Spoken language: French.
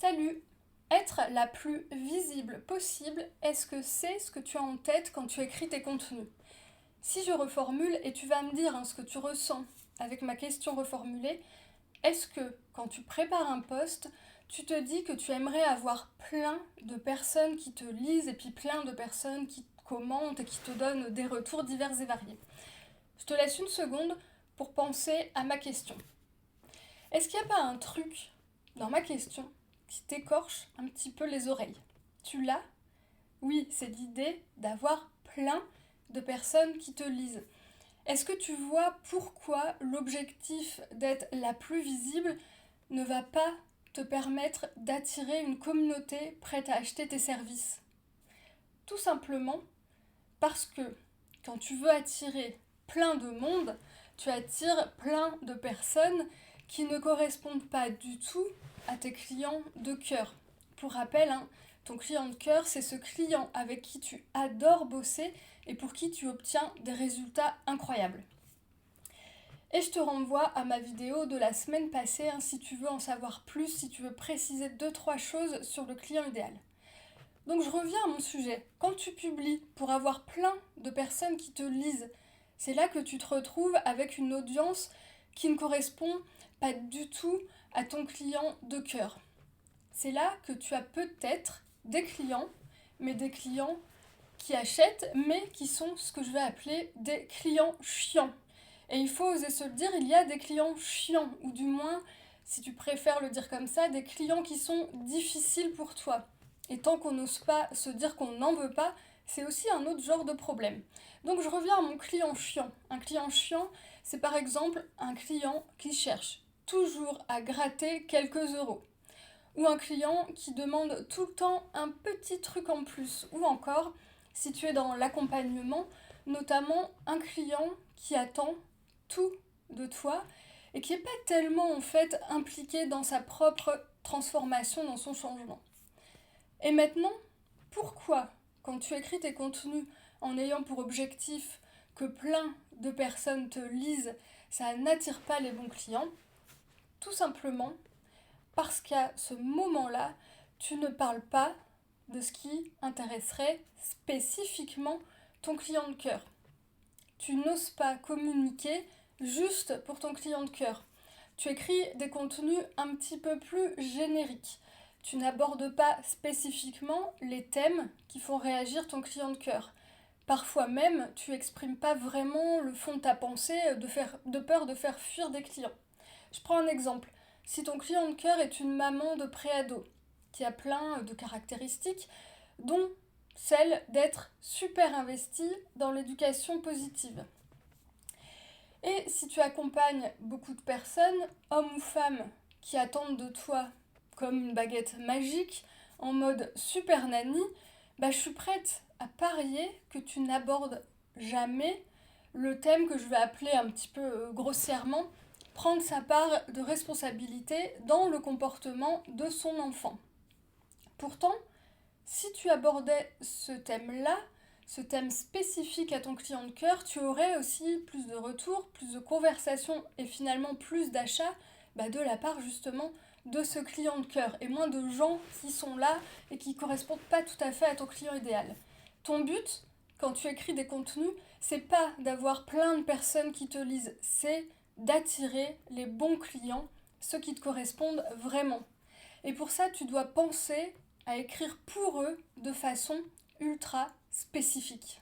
Salut! Être la plus visible possible, est-ce que c'est ce que tu as en tête quand tu écris tes contenus? Si je reformule et tu vas me dire ce que tu ressens avec ma question reformulée, est-ce que quand tu prépares un post, tu te dis que tu aimerais avoir plein de personnes qui te lisent et puis plein de personnes qui te commentent et qui te donnent des retours divers et variés? Je te laisse une seconde pour penser à ma question. Est-ce qu'il n'y a pas un truc dans ma question qui t'écorche un petit peu les oreilles? Tu l'as? Oui, c'est l'idée d'avoir plein de personnes qui te lisent. Est-ce que tu vois pourquoi l'objectif d'être la plus visible ne va pas te permettre d'attirer une communauté prête à acheter tes services? Tout simplement parce que quand tu veux attirer plein de monde, tu attires plein de personnes qui ne correspondent pas du tout à tes clients de cœur. Pour rappel, ton client de cœur, c'est ce client avec qui tu adores bosser et pour qui tu obtiens des résultats incroyables. Et je te renvoie à ma vidéo de la semaine passée, si tu veux en savoir plus, si tu veux préciser 2-3 choses sur le client idéal. Donc je reviens à mon sujet. Quand tu publies pour avoir plein de personnes qui te lisent, c'est là que tu te retrouves avec une audience qui ne correspond pas du tout à ton client de cœur. C'est là que tu as peut-être des clients, mais des clients qui achètent, mais qui sont ce que je vais appeler des clients chiants. Et il faut oser se le dire, il y a des clients chiants, ou du moins, si tu préfères le dire comme ça, des clients qui sont difficiles pour toi. Et tant qu'on n'ose pas se dire qu'on n'en veut pas, c'est aussi un autre genre de problème. Donc je reviens à mon client chiant. Un client chiant, c'est par exemple un client qui cherche toujours à gratter quelques euros. Ou un client qui demande tout le temps un petit truc en plus. Ou encore, si tu es dans l'accompagnement, notamment un client qui attend tout de toi et qui n'est pas tellement en fait impliqué dans sa propre transformation, dans son changement. Et maintenant, pourquoi, quand tu écris tes contenus en ayant pour objectif que plein de personnes te lisent, ça n'attire pas les bons clients? Tout simplement parce qu'à ce moment-là, tu ne parles pas de ce qui intéresserait spécifiquement ton client de cœur. Tu n'oses pas communiquer juste pour ton client de cœur. Tu écris des contenus un petit peu plus génériques. Tu n'abordes pas spécifiquement les thèmes qui font réagir ton client de cœur. Parfois même, tu n'exprimes pas vraiment le fond de ta pensée de peur de faire fuir des clients. Je prends un exemple. Si ton client de cœur est une maman de préado qui a plein de caractéristiques, dont celle d'être super investie dans l'éducation positive. Et si tu accompagnes beaucoup de personnes, hommes ou femmes, qui attendent de toi comme une baguette magique, en mode super nanny, je suis prête à parier que tu n'abordes jamais le thème que je vais appeler un petit peu grossièrement prendre sa part de responsabilité dans le comportement de son enfant. Pourtant, si tu abordais ce thème-là, ce thème spécifique à ton client de cœur, tu aurais aussi plus de retours, plus de conversations et finalement plus d'achats de la part justement de ce client de cœur et moins de gens qui sont là et qui ne correspondent pas tout à fait à ton client idéal. Ton but, quand tu écris des contenus, c'est pas d'avoir plein de personnes qui te lisent, c'est d'attirer les bons clients, ceux qui te correspondent vraiment. Et pour ça, tu dois penser à écrire pour eux de façon ultra spécifique.